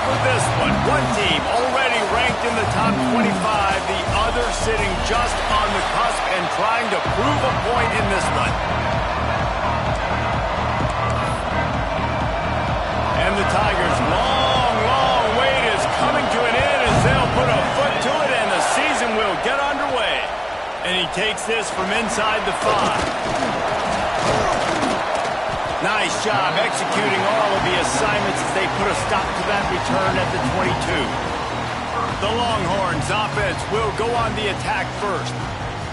for this one. One team already ranked in the top 25, the other sitting just on the cusp and trying to prove a point in this one. And the Tigers' long wait is coming to an end as they'll put a foot to it and the season will get underway. And he takes this from inside the 5. Nice job executing all of the assignments as they put a stop to that return at the 22. The Longhorns offense will go on the attack first.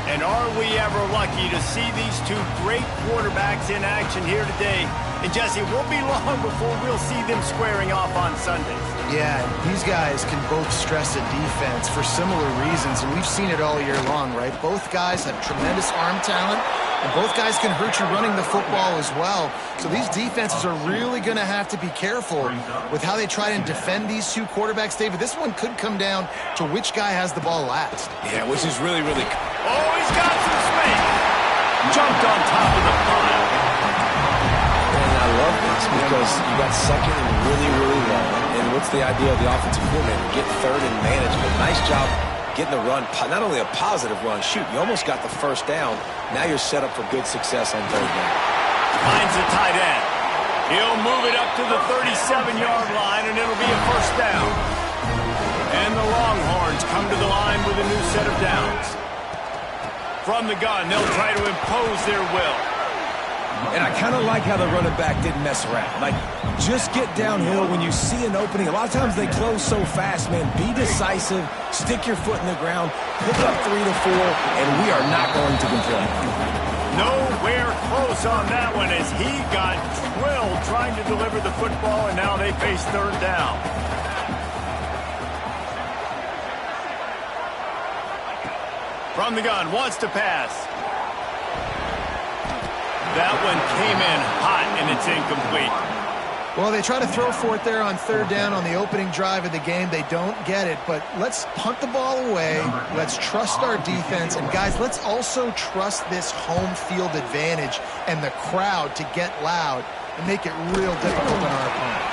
And are we ever lucky to see these two great quarterbacks in action here today? And Jesse, it won't be long before we'll see them squaring off on Sundays. Yeah, these guys can both stress a defense for similar reasons, and we've seen it all year long, right? Both guys have tremendous arm talent, and both guys can hurt you running the football as well. So these defenses are really going to have to be careful with how they try and defend these two quarterbacks, David. This one could come down to which guy has the ball last. Yeah, which is really... Oh, he's got some space! Jumped on top of the pile. And I love this because you got second and really long. And what's the idea of the offensive coordinator? Get third and manage. But nice job getting the run, not only a positive run, shoot, you almost got the first down. Now you're set up for good success on third down. Finds the tight end. He'll move it up to the 37-yard line, and it'll be a first down. And the Longhorns come to the line with a new set of downs. From the gun, they'll try to impose their will. And I kind of like how the running back didn't mess around. Like, just get downhill when you see an opening. A lot of times they close so fast, man. Be decisive, stick your foot in the ground, pick up 3 to 4, and we are not going to complain. Nowhere close on that one as he got drilled trying to deliver the football, and now they face third down. From the gun, wants to pass. That one came in hot, and it's incomplete. Well, they try to throw for it there on third down on the opening drive of the game. They don't get it, but let's punt the ball away. Let's trust our defense. And, guys, let's also trust this home field advantage and the crowd to get loud and make it real difficult on our opponent.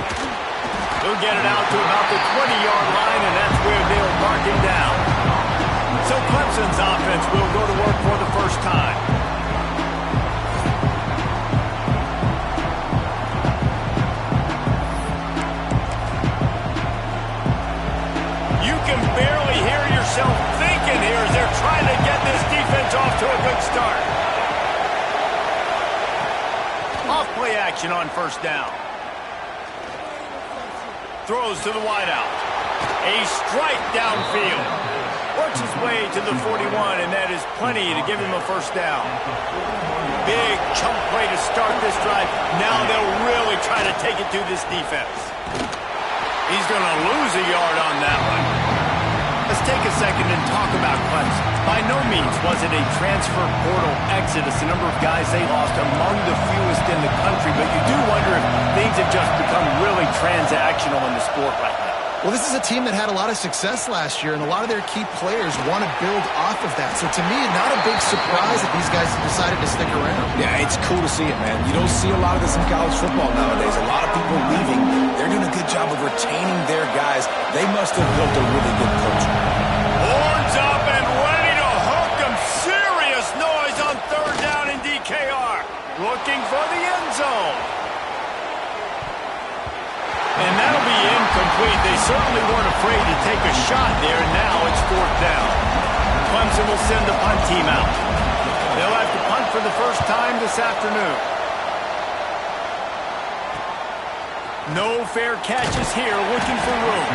He'll get it out to about the 20-yard line, and that's where they'll mark him down. So Clemson's offense will go to work for the first time. Barely hear yourself thinking here as they're trying to get this defense off to a good start. Off play action on first down. Throws to the wideout. A strike downfield. Works his way to the 41, and that is plenty to give him a first down. Big chunk play to start this drive. Now they'll really try to take it to this defense. He's going to lose a yard on that one. Let's take a second and talk about Clemson. By no means was it a transfer portal exodus. The number of guys they lost among the fewest in the country, but you do wonder if things have just become really transactional in the sport right now. Well, this is a team that had a lot of success last year, and a lot of their key players want to build off of that. So to me, not a big surprise that these guys have decided to stick around. Yeah, it's cool to see it, man. You don't see a lot of this in college football nowadays. A lot of people leaving. They're doing a good job of retaining their guys. They must have built a really good culture. Horns up and ready to hook them. Serious noise on third down in DKR. Looking for the end zone. And that'll be incomplete. They certainly weren't afraid to take a shot there, and now it's fourth down. Clemson will send the punt team out. They'll have to punt for the first time this afternoon. No fair catches here, looking for room.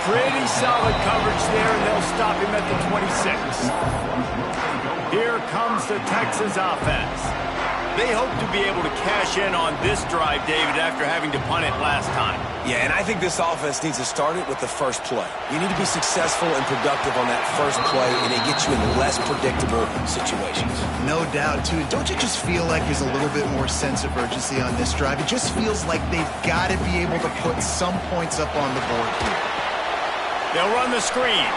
Pretty solid coverage there, and they'll stop him at the 26. Here comes the Texas offense. They hope to be able to cash in on this drive, David, after having to punt it last time. Yeah, and I think this offense needs to start it with the first play. You need to be successful and productive on that first play, and it gets you in less predictable situations. No doubt, too. Don't you just feel like there's a little bit more sense of urgency on this drive? It just feels like they've got to be able to put some points up on the board here. They'll run the screen.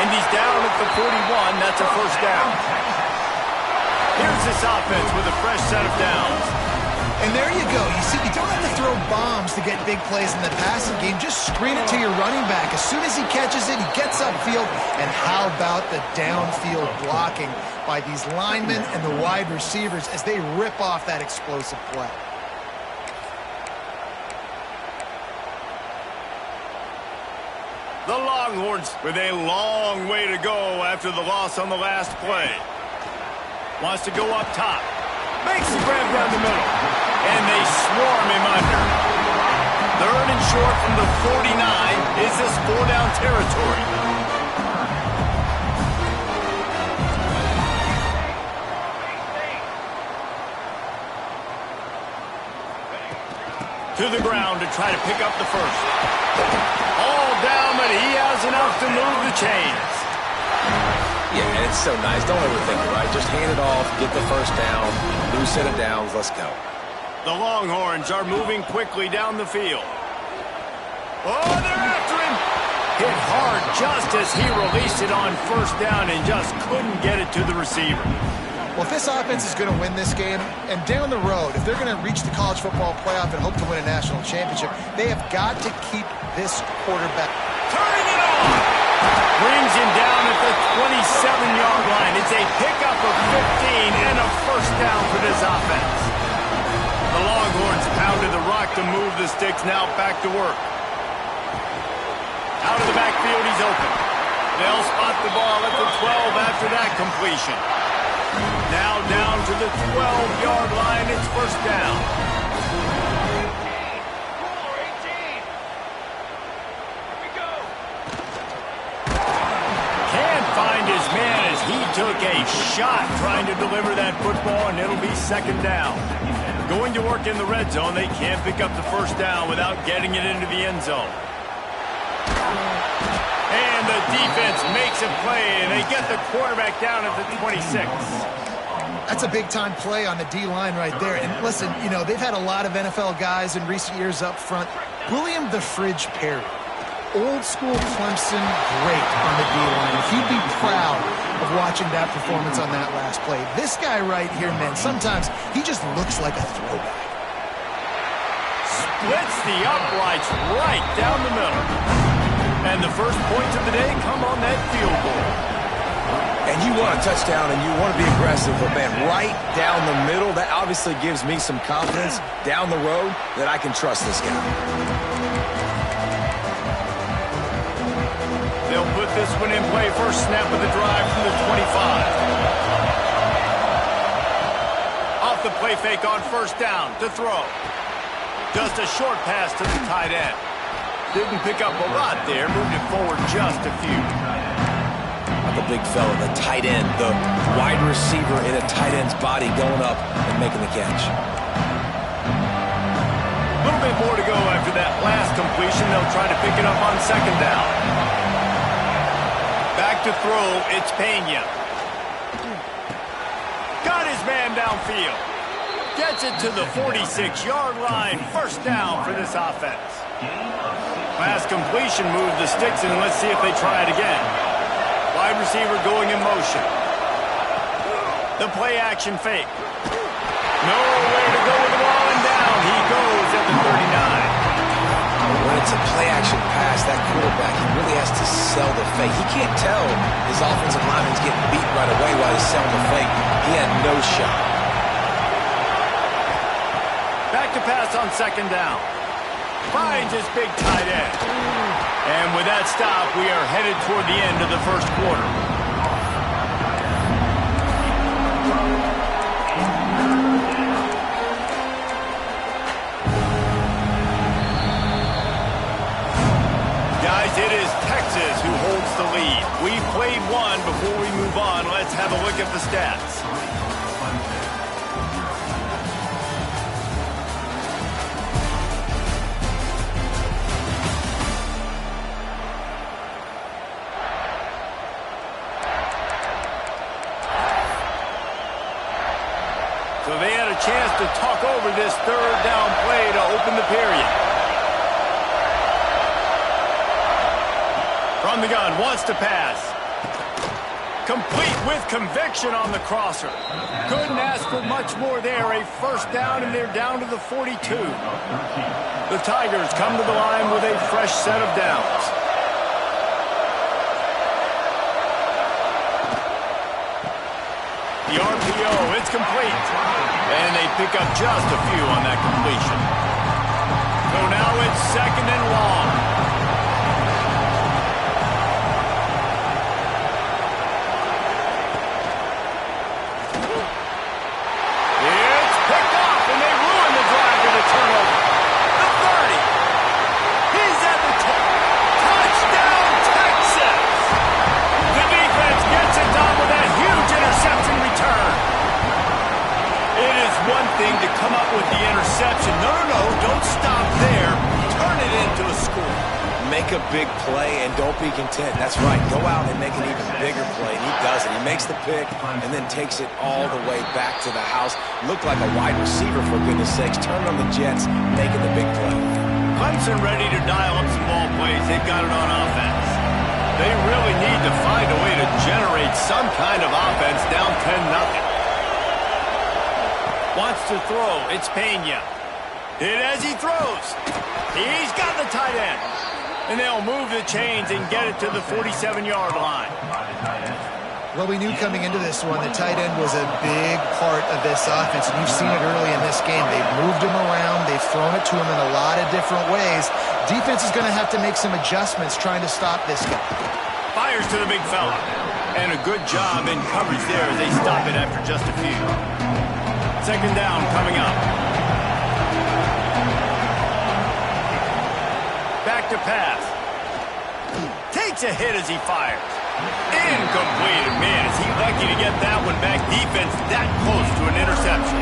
And he's down at the 41. That's a first down. Here's this offense with a fresh set of downs. And there you go. You see, you don't have to throw bombs to get big plays in the passing game. Just screen it to your running back. As soon as he catches it, he gets upfield. And how about the downfield blocking by these linemen and the wide receivers as they rip off that explosive play. The Longhorns with a long way to go after the loss on the last play. Wants to go up top. Makes the grab down the middle. And they swarm him under. 3rd and short from the 49. Is this 4-down territory? To the ground to try to pick up the first. All down, but he has enough to move the chains. Yeah, and it's so nice. Don't overthink it, right? Just hand it off, get the first down, new set of downs, let's go. The Longhorns are moving quickly down the field. Oh, they're after him! Hit hard just as he released it on 1st down and just couldn't get it to the receiver. Well, if this offense is going to win this game, and down the road, if they're going to reach the college football playoff and hope to win a national championship, they have got to keep this quarterback. Turning it on! Brings him down at the 27-yard line. It's a pickup of 15 and a 1st down for this offense. The Longhorns pounded the rock to move the sticks, now back to work. Out of the backfield, he's open. They'll spot the ball at the 12 after that completion. Now down to the 12-yard line, it's 1st down. Can't find his man as he took a shot trying to deliver that football, and it'll be 2nd down. Going to work in the red zone, they can't pick up the 1st down without getting it into the end zone. And the defense makes a play, and they get the quarterback down at the 26. That's a big-time play on the D-line right there. And listen, you know, they've had a lot of NFL guys in recent years up front. William the Fridge Perry, old-school Clemson great on the D-line. If you'd be proud of watching that performance on that last play. This guy right here, man, sometimes he just looks like a throwback. Splits the uprights right down the middle. And the first points of the day come on that field goal. And you want a touchdown and you want to be aggressive, but man, right down the middle, that obviously gives me some confidence down the road that I can trust this guy. They'll put this one in play. First snap of the drive from the 25. Off the play fake on 1st down to throw. Just a short pass to the tight end. Didn't pick up a lot there, moved it forward just a few. The big fella, the tight end, the wide receiver in a tight end's body going up and making the catch. A little bit more to go after that last completion. They'll try to pick it up on 2nd down. Back to throw, it's Pena. Got his man downfield. Gets it to the 46-yard line. 1st down for this offense. Last completion moved the sticks, and let's see if they try it again. Wide receiver going in motion. The play action fake. Nowhere to go with the ball, and down he goes at the 39. When it's a play action pass, that quarterback, he really has to sell the fake. He can't tell his offensive lineman's getting beat right away while he's selling the fake. He had no shot. Back to pass on 2nd down. Finds his big tight end. And with that stop, we are headed toward the end of the 1st quarter. Guys, it is Texas who holds the lead. We've played one. Before we move on, let's have a look at the stats. So they had a chance to talk over this 3rd down play to open the period. From the gun, wants to pass. Complete with conviction on the crosser. Couldn't ask for much more there. A first down, and they're down to the 42. The Tigers come to the line with a fresh set of downs. The RPO, it's complete. And they pick up just a few on that completion. So now it's second and long. To come up with the interception. No, don't stop there. Turn it into a score. Make a big play and don't be content. That's right. Go out and make an even bigger play. And he does it. He makes the pick and then takes it all the way back to the house. Looked like a wide receiver, for goodness sakes. Turned on the Jets, making the big play. Clemson ready to dial up some ball plays. They've got it on offense. They really need to find a way to generate some kind of offense down 10-0. Wants to throw. It's Pena. Hit as he throws. He's got the tight end. And they'll move the chains and get it to the 47-yard line. Well, we knew coming into this one the tight end was a big part of this offense, and you've seen it early in this game. They've moved him around. They've thrown it to him in a lot of different ways. Defense is going to have to make some adjustments trying to stop this guy. Fires to the big fella. And a good job in coverage there as they stop it after just a few. Second down coming up. Back to pass. Takes a hit as he fires. Incomplete. Man, is he lucky to get that one back. Defense that close to an interception.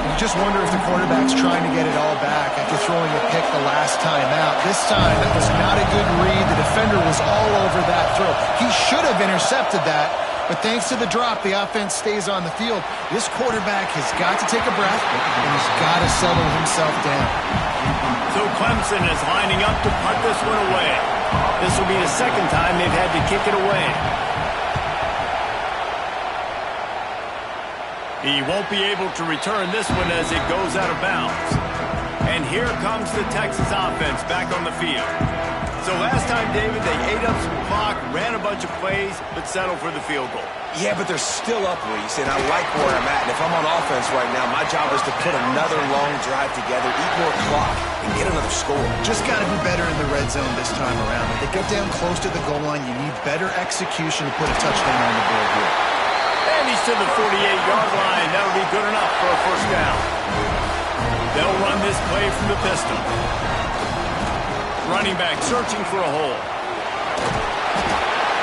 You just wonder if the quarterback's trying to get it all back after throwing a pick the last time out. This time, that was not a good read. The defender was all over that throw. He should have intercepted that. But thanks to the drop, the offense stays on the field. This quarterback has got to take a breath, and he's got to settle himself down. So Clemson is lining up to punt this one away. This will be the second time they've had to kick it away. He won't be able to return this one as it goes out of bounds. And here comes the Texas offense back on the field. So last time, David, they ate up some clock, ran a bunch of plays, but settled for the field goal. Yeah, but they're still up, Reese, and I like where I'm at. And if I'm on offense right now, my job is to put another long drive together, eat more clock, and get another score. Just got to be better in the red zone this time around. If they get down close to the goal line, you need better execution to put a touchdown on the board here. And he's to the 48-yard line. That'll be good enough for a first down. They'll run this play from the pistol. Running back searching for a hole.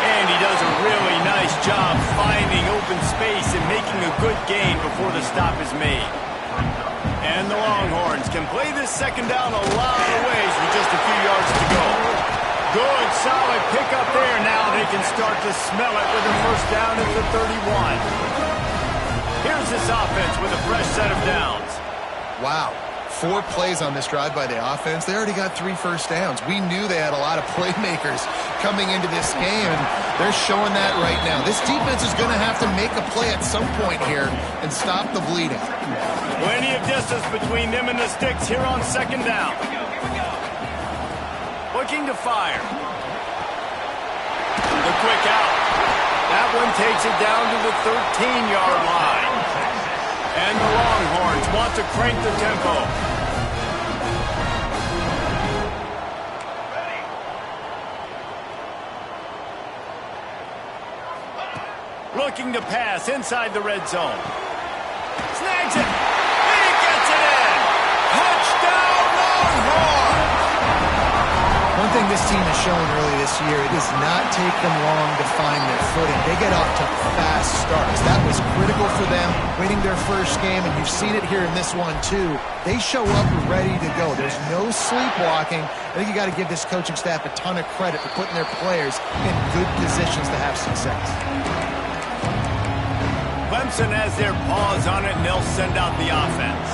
And he does a really nice job finding open space and making a good gain before the stop is made. And the Longhorns can play this second down a lot of ways with just a few yards to go. Good, solid pickup there. Now they can start to smell it with a first down at the 31. Here's this offense with a fresh set of downs. Wow. 4 plays on this drive by the offense. They already got 3 first downs. We knew they had a lot of playmakers coming into this game, and they're showing that right now. This defense is going to have to make a play at some point here and stop the bleeding. Plenty of distance between them and the sticks here on second down. Looking to fire. The quick out. That one takes it down to the 13-yard line. And the Longhorns want to crank the tempo. Looking to pass inside the red zone. Snags it. He gets it in. Touchdown, Longhorns! One thing this team has shown early this year, it does not take them long to find their footing. They get off to fast starts. That was critical for them, winning their first game, and you've seen it here in this one too. They show up ready to go. There's no sleepwalking. I think you got to give this coaching staff a ton of credit for putting their players in good positions to have success. Clemson has their paws on it, and they'll send out the offense.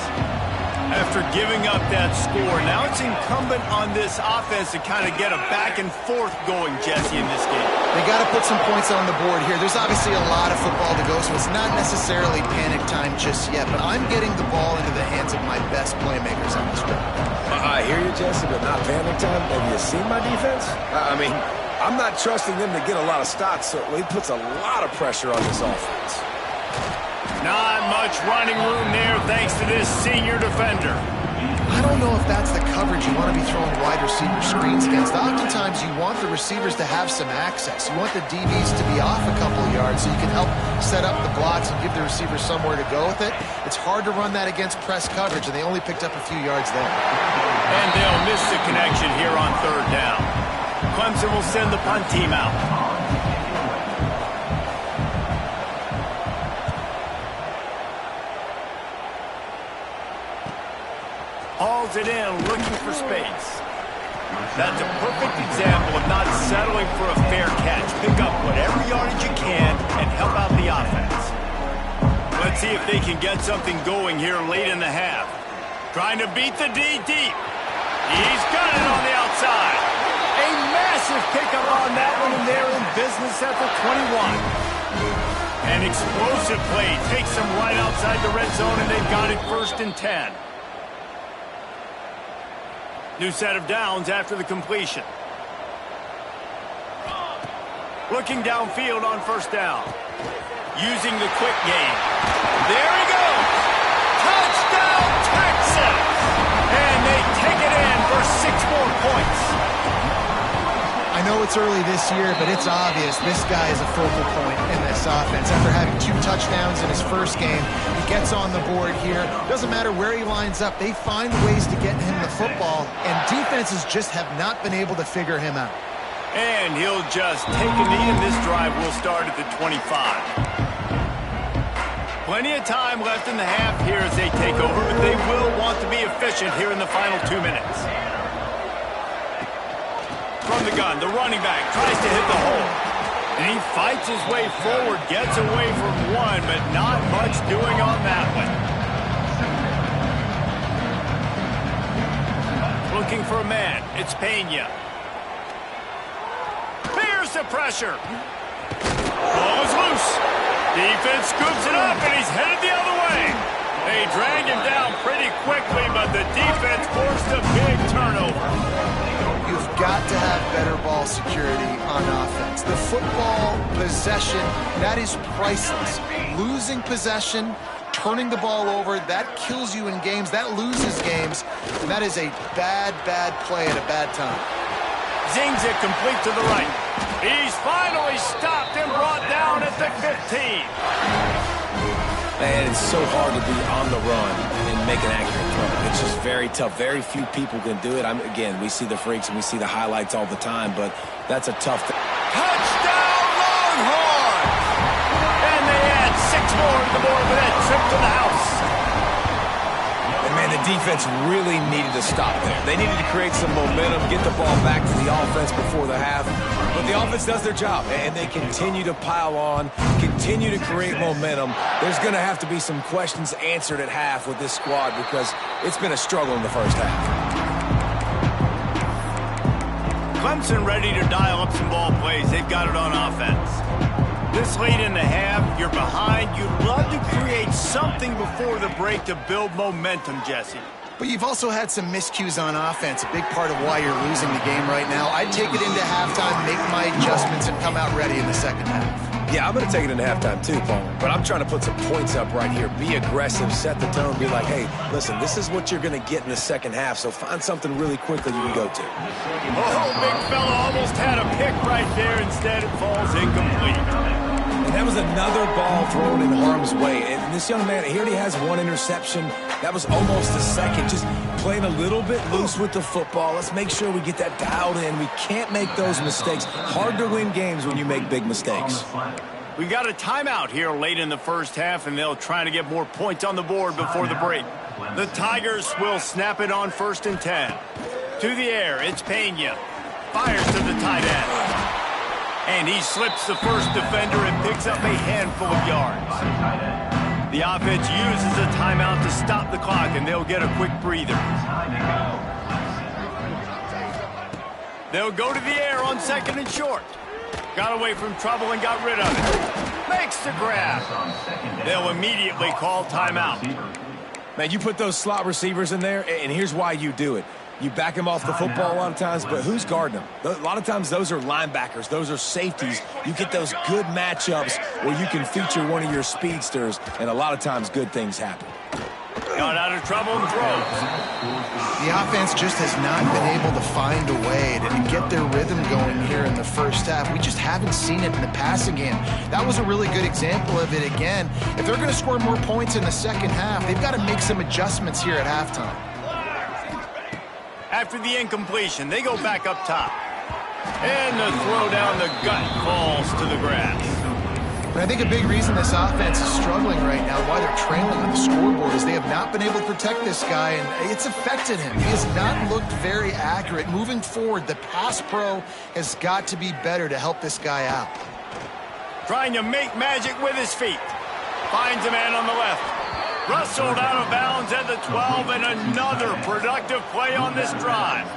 After giving up that score, now it's incumbent on this offense to kind of get a back and forth going, Jesse, in this game. They got to put some points on the board here. There's obviously a lot of football to go, so it's not necessarily panic time just yet, but I'm getting the ball into the hands of my best playmakers on this drive. I hear you, Jesse, but not panic time. Have you seen my defense? I mean, I'm not trusting them to get a lot of stops, so he puts a lot of pressure on this offense. Not much running room there thanks to this senior defender. I don't know if that's the coverage you want to be throwing wide receiver screens against. Oftentimes you want the receivers to have some access. You want the DBs to be off a couple of yards so you can help set up the blocks and give the receiver somewhere to go with it. It's hard to run that against press coverage, and they only picked up a few yards there. And they'll miss the connection here on third down. Clemson will send the punt team out. Hauls it in, looking for space. That's a perfect example of not settling for a fair catch. Pick up whatever yardage you can and help out the offense. Let's see if they can get something going here late in the half. Trying to beat the D deep. He's got it on the outside. A massive pickup on that one, and they're in business at the 21. An explosive play takes them right outside the red zone, and they've got it 1st and 10. New set of downs after the completion. Looking downfield on 1st down. Using the quick game. There he goes! Touchdown, Texas! And they take it in for 6 more points. I know it's early this year, but it's obvious this guy is a focal point in this offense. After having 2 touchdowns in his first game, he gets on the board here. Doesn't matter where he lines up, they find ways to get him the football, and defenses just have not been able to figure him out. And he'll just take a knee, and this drive will start at the 25. Plenty of time left in the half here as they take over, but they will want to be efficient here in the final 2 minutes. From the gun, the running back tries to hit the hole. And he fights his way forward, gets away from one, but not much doing on that one. Looking for a man. It's Pena. Bears the pressure. Ball is loose. Defense scoops it up, and he's headed the other way. They drag him down pretty quickly, but the defense forced a big turnover. You've got to have better ball security on offense. The football possession, that is priceless. Losing possession, turning the ball over, that kills you in games, that loses games, and that is a bad, bad play at a bad time. Zings it complete to the right. He's finally stopped and brought down at the 15. Man, it's so hard to be on the run and make an accurate throw. It's just very tough. Very few people can do it. Again, we see the freaks and we see the highlights all the time, but that's a tough thing. Touchdown, Longhorns! And they add 6 more to the board with that trip to the house. And man, the defense really needed to stop there. They needed to create some momentum, get the ball back to the offense before the half. But the offense does their job, and they continue to pile on, continue to create momentum. There's going to have to be some questions answered at half with this squad because it's been a struggle in the first half. Clemson ready to dial up some ball plays. They've got it on offense. This late in the half, you're behind. You'd love to create something before the break to build momentum, Jesse. But you've also had some miscues on offense, a big part of why you're losing the game right now. I'd take it into halftime, make my adjustments, and come out ready in the second half. Yeah, I'm going to take it into halftime too, Paul. But I'm trying to put some points up right here. Be aggressive, set the tone, be like, hey, listen, this is what you're going to get in the second half, so find something really quickly you can go to. Oh, big fella almost had a pick right there. Instead, it falls incomplete. And that was another ball thrown in harm's way. And this young man, he already has 1 interception. That was almost a second. Just playing a little bit loose with the football. Let's make sure we get that dialed in. We can't make those mistakes. Hard to win games when you make big mistakes. We got a timeout here late in the first half, and they'll try to get more points on the board before the break. The Tigers will snap it on 1st and 10. To the air, it's Pena. Fires to the tight end. And he slips the first defender and picks up a handful of yards. The offense uses a timeout to stop the clock, and they'll get a quick breather. They'll go to the air on 2nd and short. Got away from trouble and got rid of it. Makes the grab. They'll immediately call timeout. Man, you put those slot receivers in there, and here's why you do it. You back them off the football a lot of times, but who's guarding them? A lot of times those are linebackers. Those are safeties. You get those good matchups where you can feature one of your speedsters, and a lot of times good things happen. Got out of trouble and throws. The offense just has not been able to find a way to get their rhythm going here in the first half. We just haven't seen it in the passing game. That was a really good example of it again. If they're going to score more points in the second half, they've got to make some adjustments here at halftime. After the incompletion, they go back up top. And the throw down the gut falls to the grass. And I think a big reason this offense is struggling right now, why they're trailing on the scoreboard, is they have not been able to protect this guy, and it's affected him. He has not looked very accurate. Moving forward, the pass pro has got to be better to help this guy out. Trying to make magic with his feet. Finds a man on the left. Rustled out of bounds at the 12, and another productive play on this drive.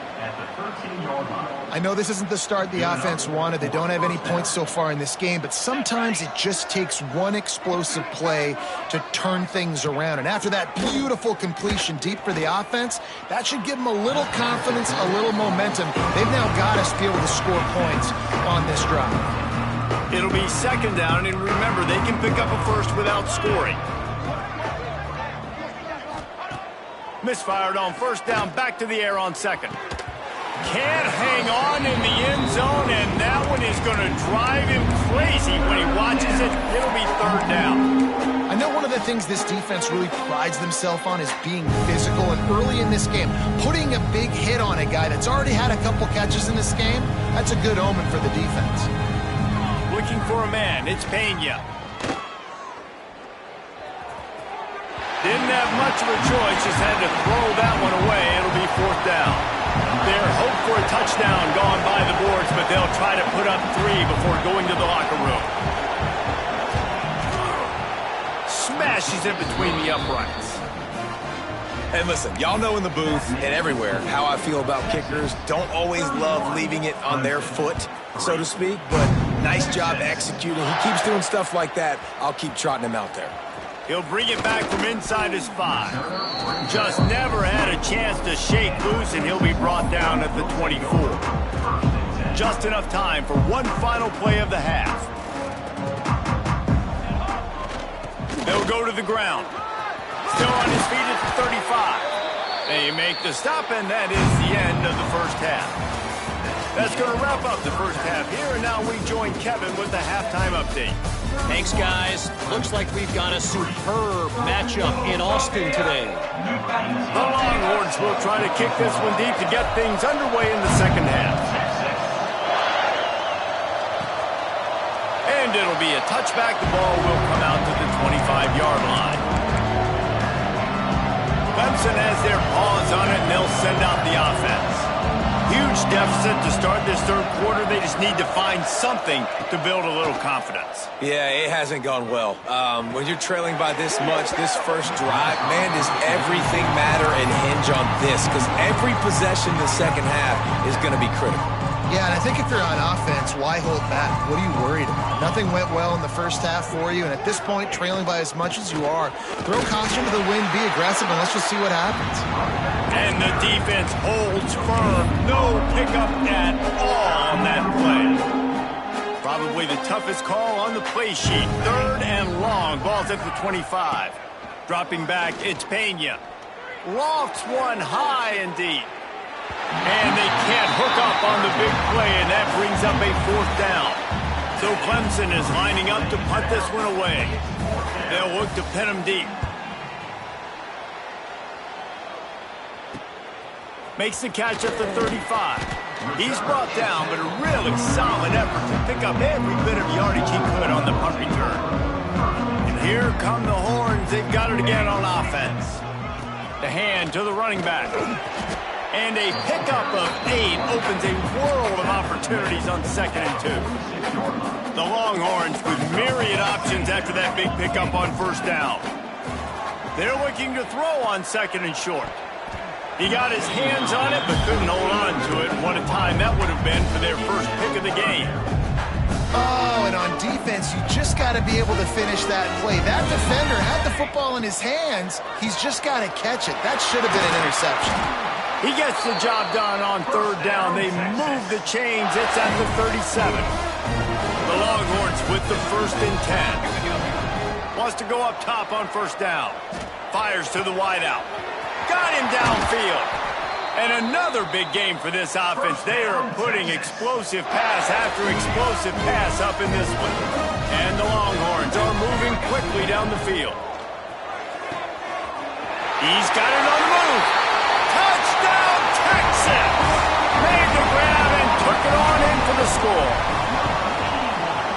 I know this isn't the start the offense wanted. They don't have any points so far in this game, but sometimes it just takes one explosive play to turn things around. And after that beautiful completion deep for the offense, that should give them a little confidence, a little momentum. They've now got us to be able to score points on this drive. It'll be 2nd down, and remember, they can pick up a first without scoring. Misfired on 1st down, back to the air on 2nd. Can't hang on in the end zone, and that one is going to drive him crazy when he watches it. It'll be 3rd down. I know one of the things this defense really prides themselves on is being physical, and early in this game, putting a big hit on a guy that's already had a couple catches in this game, that's a good omen for the defense. Looking for a man, it's Pena. Didn't have much of a choice, just had to throw that one away. It'll be 4th down. Their hope for a touchdown gone by the boards, but they'll try to put up 3 before going to the locker room. Smashes it between the uprights. And listen, y'all know in the booth and everywhere how I feel about kickers. Don't always love leaving it on their foot, so to speak, but nice job executing. He keeps doing stuff like that. I'll keep trotting him out there. He'll bring it back from inside his 5. Just never had a chance to shake loose, and he'll be brought down at the 24. Just enough time for one final play of the half. They'll go to the ground. Still on his feet at the 35. They make the stop, and that is the end of the first half. That's going to wrap up the first half here, and now we join Kevin with the halftime update. Thanks, guys. Looks like we've got a superb matchup in Austin today. The Longhorns will try to kick this one deep to get things underway in the second half. And it'll be a touchback. The ball will come out to the 25-yard line. Clemson has their paws on it, and they'll send out the offense. Huge deficit to start this 3rd quarter. They just need to find something to build a little confidence. Yeah, it hasn't gone well. When you're trailing by this much, this first drive, man, does everything matter and hinge on this? Because every possession in the second half is going to be critical. Yeah, and I think if you're on offense, why hold back? What are you worried about? Nothing went well in the first half for you, and at this point, trailing by as much as you are, throw caution to the wind, be aggressive, and let's just see what happens. And the defense holds firm. No pickup at all on that play. Probably the toughest call on the play sheet. 3rd and long. Ball's at the 25. Dropping back, it's Pena. Lofts one high and deep. And they can't hook up on the big play, and that brings up a 4th down. So Clemson is lining up to punt this one away. They'll look to pin him deep. Makes the catch at the 35. He's brought down, but a really solid effort to pick up every bit of yardage he could on the punt return. And here come the Horns. They've got it again on offense. The hand to the running back. And a pickup of 8 opens a world of opportunities on 2nd and 2. The Longhorns with myriad options after that big pickup on 1st down. They're looking to throw on 2nd and short. He got his hands on it, but couldn't hold on to it. What a time that would have been for their first pick of the game. Oh, and on defense, you just got to be able to finish that play. That defender had the football in his hands. He's just got to catch it. That should have been an interception. He gets the job done on 3rd down. They move the chains. It's at the 37. The Longhorns with the 1st and 10. Wants to go up top on 1st down. Fires to the wideout. Got him downfield. And another big game for this offense. They are putting explosive pass after explosive pass up in this one. And the Longhorns are moving quickly down the field. He's got it on the move. Touchdown, Texas! Made the grab and took it on in for the score.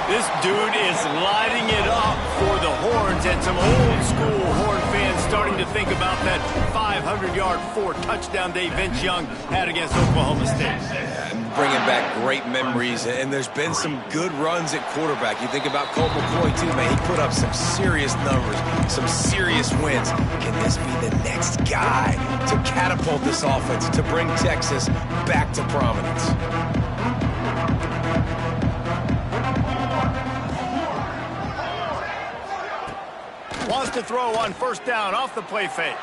This dude is lighting it up for the Horns, and some old-school Horn fans starting to think about that 500-yard, 4-touchdown day Vince Young had against Oklahoma State. Bringing back great memories, and there's been some good runs at quarterback. You think about Colt McCoy, too, man. He put up some serious numbers, some serious wins. Can this be the next guy to catapult this offense, to bring Texas back to prominence? Wants to throw on 1st down off the play fake.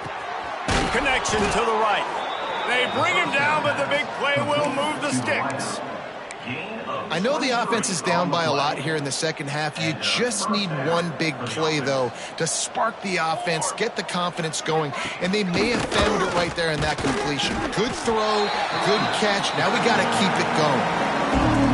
Connection to the right. They bring him down, but the big play will move the sticks. I know the offense is down by a lot here in the second half. You just need one big play, though, to spark the offense, get the confidence going, and they may have found it right there in that completion. Good throw, good catch. Now we got to keep it going.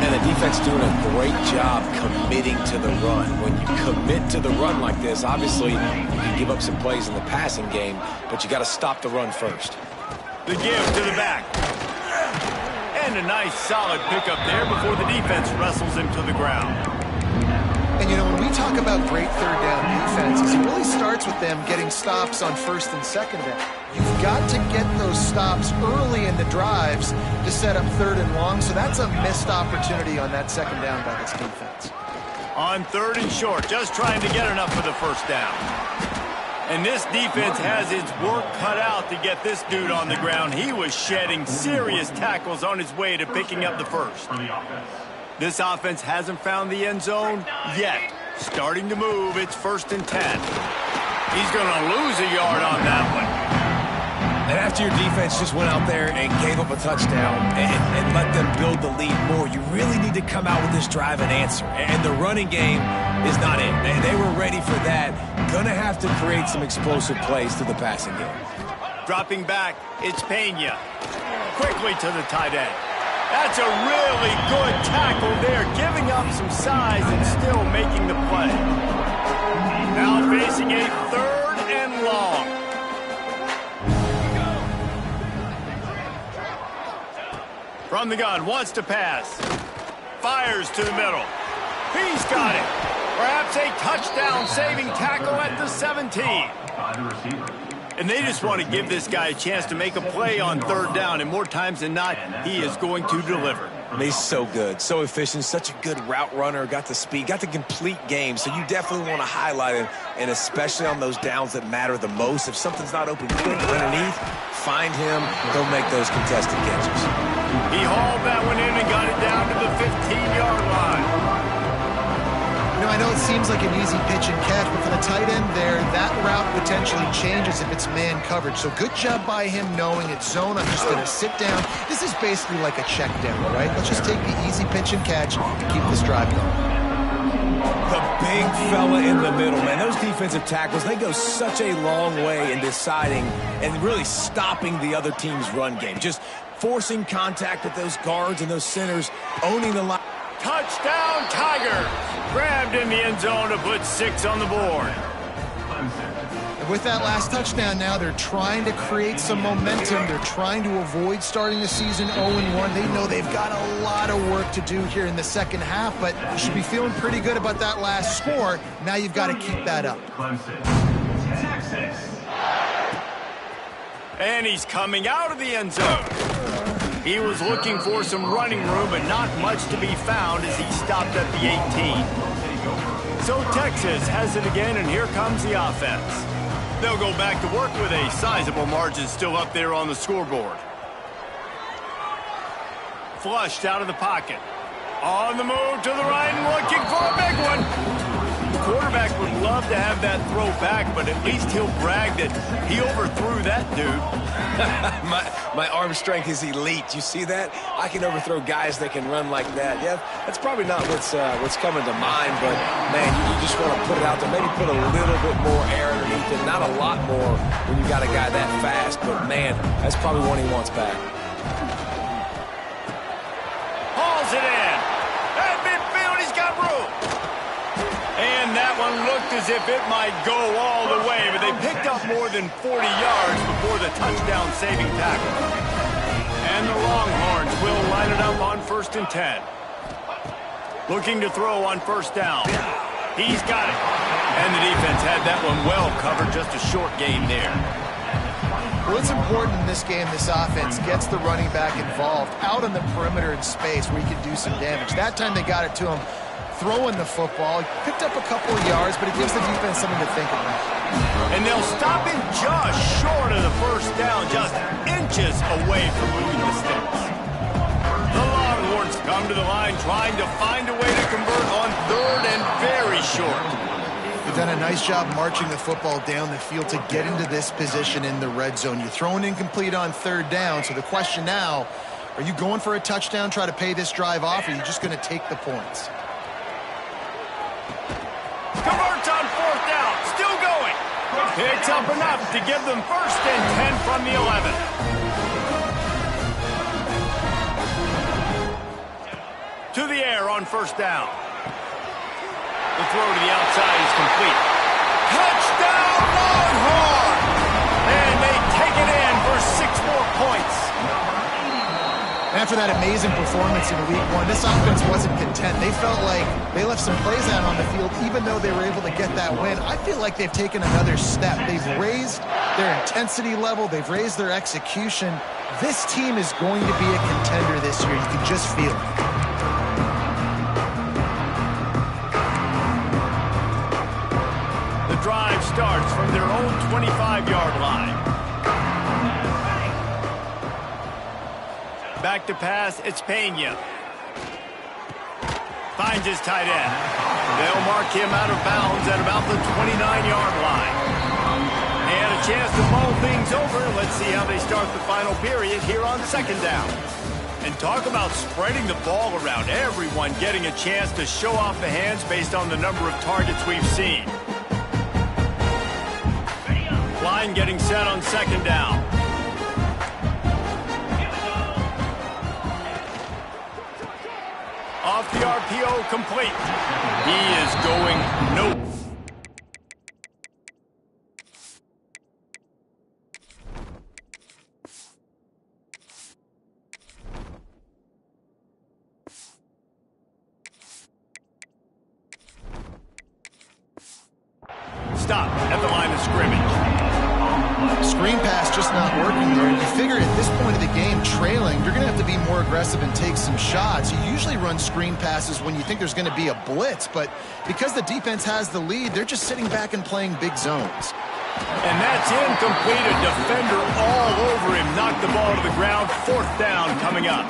And the defense doing a great job committing to the run. When you commit to the run like this, obviously you can give up some plays in the passing game, but you got to stop the run first. The give to the back. And a nice solid pickup there before the defense wrestles him to the ground. And, you know, when we talk about great 3rd down defenses, it really starts with them getting stops on 1st and 2nd down. You've got to get those stops early in the drives to set up 3rd and long, so that's a missed opportunity on that 2nd down by this defense. On 3rd and short, just trying to get enough for the 1st down. And this defense has its work cut out to get this dude on the ground. He was shedding serious tackles on his way to picking up the 1st. This offense hasn't found the end zone yet. Starting to move, it's 1st and 10. He's going to lose a yard on that one. And after your defense just went out there and gave up a touchdown and let them build the lead more, you really need to come out with this drive and answer. And the running game is not in. They were ready for that. Going to have to create some explosive plays through the passing game. Dropping back, it's Pena. Quickly to the tight end. That's a really good tackle there, giving up some size and still making the play. Now facing a 3rd and long. From the gun, wants to pass. Fires to the middle. He's got it. Perhaps a touchdown-saving tackle at the 17. And they just want to give this guy a chance to make a play on 3rd down, and more times than not, he is going to deliver. He's so good, so efficient, such a good route runner, got the speed, got the complete game, so you definitely want to highlight him, and especially on those downs that matter the most. If something's not open quick underneath, find him, he'll make those contested catches. He hauled that one in and got it down to the 15-yard line. You know, I know it seems like an easy pitch and catch, but for the tight end there, that route potentially changes if it's man coverage. So good job by him knowing it's zone. I'm just going to sit down. This is basically like a check down, right? Let's just take the easy pitch and catch and keep this drive going. The big fella in the middle, man. Those defensive tackles, they go such a long way in deciding and really stopping the other team's run game. Just forcing contact with those guards and those centers, owning the line. Touchdown, Tigers! Grabbed in the end zone to put 6 on the board. And with that last touchdown now, they're trying to create some momentum. They're trying to avoid starting the season 0-1. They know they've got a lot of work to do here in the second half, but you should be feeling pretty good about that last score. Now you've got to keep that up. And he's coming out of the end zone. He was looking for some running room, but not much to be found as he stopped at the 18. So Texas has it again, and here comes the offense. They'll go back to work with a sizable margin still up there on the scoreboard. Flushed out of the pocket. On the move to the right and looking for a big one. The quarterback would love to have that throw back, but at least he'll brag that he overthrew that dude. my arm strength is elite. You see that? I can overthrow guys that can run like that. Yeah, that's probably not what's coming to mind, but, man, you just want to put it out there. Maybe put a little bit more air underneath it. Not a lot more when you got a guy that fast, but, man, that's probably one he wants back. Hauls it in. At midfield, he's got room. And that one looked as if it might go all the way, but they picked up more than 40 yards before the touchdown-saving tackle. And the Longhorns will line it up on 1st and 10. Looking to throw on 1st down. He's got it. And the defense had that one well covered, just a short gain there. Well, it's important in this game, this offense gets the running back involved out on the perimeter in space where he can do some damage. That time they got it to him throwing the football. He picked up a couple of yards, but it gives the defense something to think about. And they'll stop him just short of the 1st down, just inches away from moving the sticks. The Longhorns come to the line trying to find a way to convert on 3rd and very short. They've done a nice job marching the football down the field to get into this position in the red zone. You're throwing incomplete on 3rd down, so the question now, are you going for a touchdown, try to pay this drive off, or are you just going to take the points? Converts on 4th down, still going. Picks up enough to give them 1st and 10 from the 11. To the air on 1st down. The throw to the outside is complete. Touchdown, Longhorn! And they take it in for 6 more points. After that amazing performance in Week 1, this offense wasn't content. They felt like they left some plays out on the field, even though they were able to get that win. I feel like they've taken another step. They've raised their intensity level. They've raised their execution. This team is going to be a contender this year. You can just feel it. The drive starts from their own 25-yard line. Back to pass, it's Pena. Finds his tight end. They'll mark him out of bounds at about the 29-yard line. And a chance to mull things over. Let's see how they start the final period here on 2nd down. And talk about spreading the ball around. Everyone getting a chance to show off the hands based on the number of targets we've seen. Line getting set on 2nd down. Off the RPO, complete. He is going no. Stop at the line of scrimmage. Screen pass just not working there. You figure at this point of the game, trailing, you're going to have to be more aggressive and take some shots. You usually run screen passes when you think there's going to be a blitz, but because the defense has the lead, they're just sitting back and playing big zones. And that's incomplete. A defender all over him. Knocked the ball to the ground. 4th down coming up.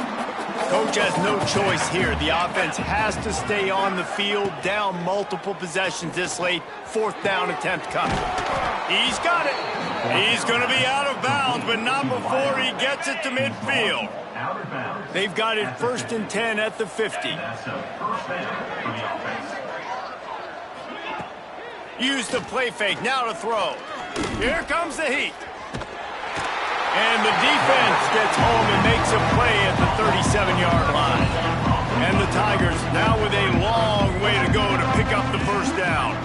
Coach has no choice here. The offense has to stay on the field, down multiple possessions this late. 4th down attempt coming. He's got it. He's going to be out of bounds, but not before he gets it to midfield. They've got it 1st and 10 at the 50. Use the play fake. Now to throw. Here comes the heat. And the defense gets home and makes a play at the 37-yard line. And the Tigers now with a long way to go to pick up the 1st down.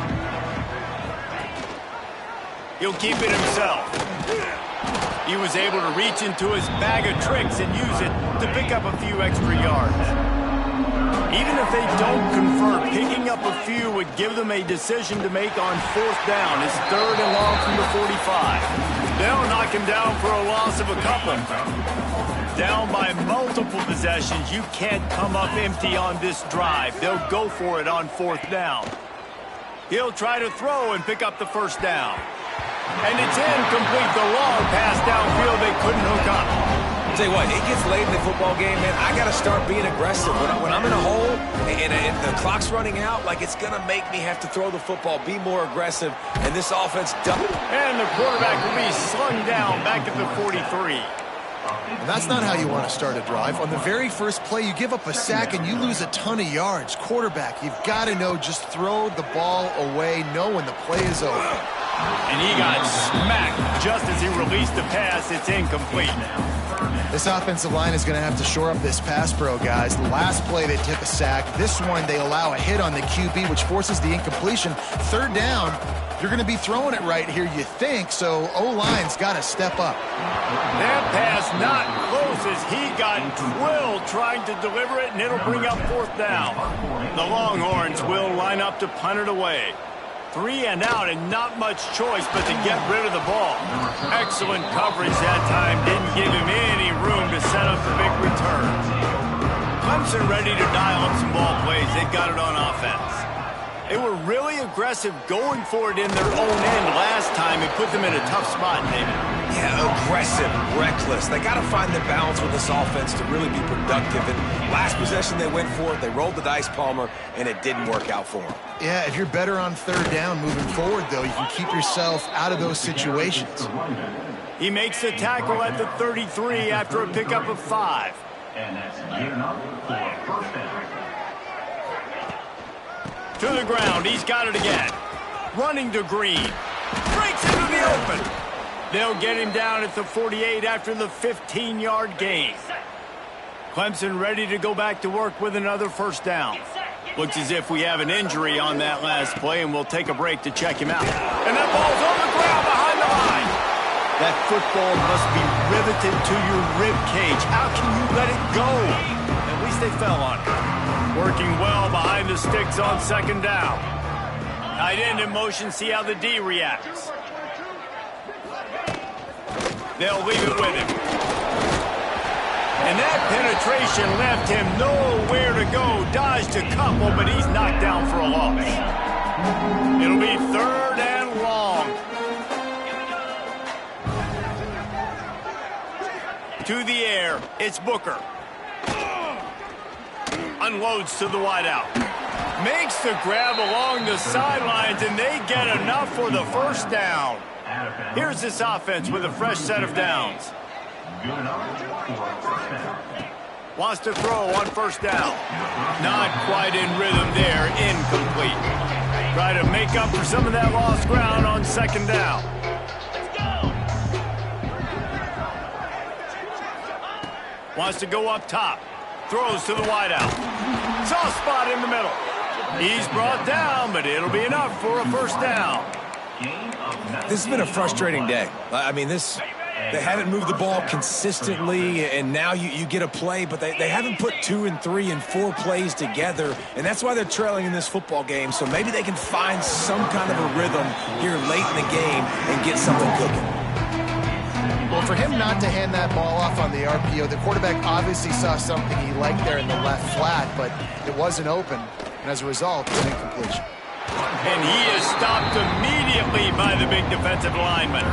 He'll keep it himself. He was able to reach into his bag of tricks and use it to pick up a few extra yards. Even if they don't convert, picking up a few would give them a decision to make on 4th down. It's 3rd and long from the 45. They'll knock him down for a loss of a couple. Down by multiple possessions, you can't come up empty on this drive. They'll go for it on 4th down. He'll try to throw and pick up the 1st down. And it's incomplete. The long pass downfield, they couldn't hook up. Tell you what, it gets late in the football game, man. I got to start being aggressive. When I'm in a hole and the clock's running out, like it's going to make me have to throw the football, be more aggressive, and this offense doesn't. And the quarterback will be slung down back at the 43. And that's not how you want to start a drive. On the very first play, you give up a sack and you lose a ton of yards. Quarterback, you've got to know, just throw the ball away, know when the play is over. And he got smacked just as he released the pass. It's incomplete. This offensive line is going to have to shore up this pass pro, guys. The last play, they took a sack. This one, they allow a hit on the QB, which forces the incompletion. Third down, you're going to be throwing it right here, you think, so O-line's got to step up. That pass not close as he got drilled trying to deliver it, and it'll bring up fourth down. The Longhorns will line up to punt it away. 3 and out, and not much choice but to get rid of the ball. Excellent coverage that time. Didn't give him any room to set up the big return. Clemson ready to dial up some ball plays. They've got it on offense. They were really aggressive going for it in their own end last time. It put them in a tough spot, David. Yeah, aggressive, reckless. They got to find the balance with this offense to really be productive. And last possession they went for it, they rolled the dice, Palmer, and it didn't work out for them. Yeah, if you're better on third down moving forward, though, you can keep yourself out of those situations. He makes the tackle at the 33 after a pickup of 5. And that's gear up for first down. To the ground, he's got it again. Running to Green. Breaks into the open. They'll get him down at the 48 after the 15-yard gain. Clemson ready to go back to work with another first down. Looks as if we have an injury on that last play, and we'll take a break to check him out. And that ball's on the ground behind the line. That football must be riveted to your rib cage. How can you let it go? At least they fell on it. Working well behind the sticks on second down. Tight end in motion, see how the D reacts. They'll leave it with him. And that penetration left him nowhere to go. Dodged a couple, but he's knocked down for a loss. It'll be third and long. To the air, it's Booker. Unloads to the wideout. Makes the grab along the sidelines, and they get enough for the first down. Here's this offense with a fresh set of downs. Wants to throw on first down. Not quite in rhythm there. Incomplete. Try to make up for some of that lost ground on second down. Wants to go up top. Throws to the wideout. Soft spot in the middle. He's brought down, but it'll be enough for a first down. This has been a frustrating day. I mean, they haven't moved the ball consistently, and now you get a play, but they haven't put 2 and 3 and 4 plays together, and that's why they're trailing in this football game. So maybe they can find some kind of a rhythm here late in the game and get something cooking. Well, for him not to hand that ball off on the RPO, the quarterback obviously saw something he liked there in the left flat, but it wasn't open, and as a result, an incompletion. And he is stopped immediately by the big defensive lineman.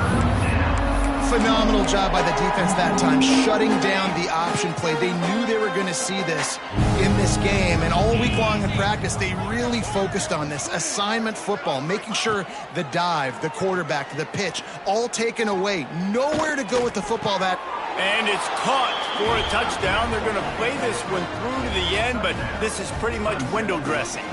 Phenomenal job by the defense that time, shutting down the option play. They knew they were going to see this in this game, and all week long in practice, they really focused on this assignment football, making sure the dive, the quarterback, the pitch, all taken away. Nowhere to go with the football. And it's caught for a touchdown. They're going to play this one through to the end, but this is pretty much window dressing.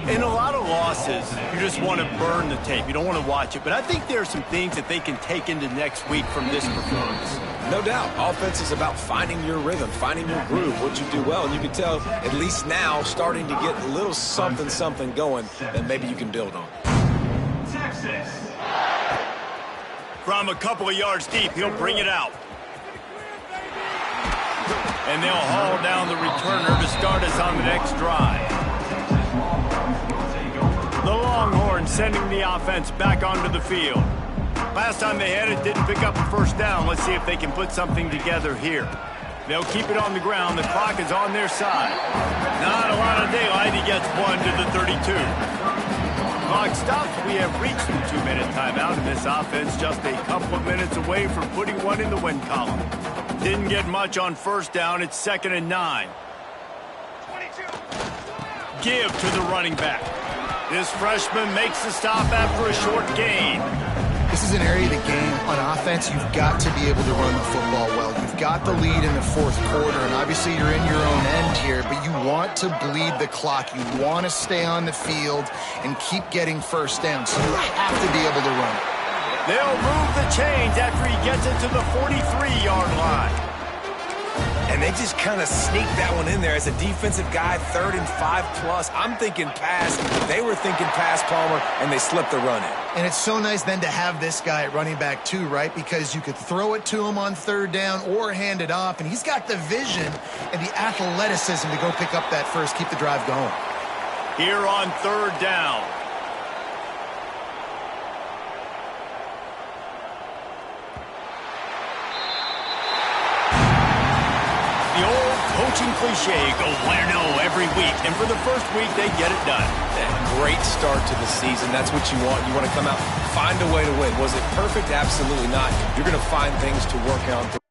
In a lot of losses, you just want to burn the tape. You don't want to watch it. But I think there are some things that they can take into next week from this performance. No doubt. Offense is about finding your rhythm, finding your groove, what you do well. And you can tell, at least now, starting to get a little something going that maybe you can build on. Texas. From a couple of yards deep, he'll bring it out. And they'll haul down the returner to start us on the next drive. The Longhorns sending the offense back onto the field. Last time they had it, didn't pick up a first down. Let's see if they can put something together here. They'll keep it on the ground. The clock is on their side. Not a lot of daylight. He gets one to the 32. clock stops, we have reached the 2-minute timeout, and this offense just a couple of minutes away from putting one in the win column. Didn't get much on first down. It's 2nd and 9. 22. Give to the running back. This freshman makes the stop after a short gain. This is an area of the game on offense you've got to be able to run the football well. You've got the lead in the fourth quarter, and obviously you're in your own end here, but you want to bleed the clock. You want to stay on the field and keep getting first down, so you have to be able to run it. They'll move the chains after he gets it to the 43-yard line. And they just kind of sneaked that one in there as a defensive guy, 3rd and 5+. I'm thinking pass. They were thinking pass, Palmer, and they slipped the run in. And it's so nice then to have this guy at running back too, right? Because you could throw it to him on 3rd down or hand it off, and he's got the vision and the athleticism to go pick up that first, keep the drive going. Here on 3rd down. The old coaching cliche, go win or no every week. And for the first week, they get it done. Great start to the season. That's what you want. You want to come out, find a way to win. Was it perfect? Absolutely not. You're going to find things to work on.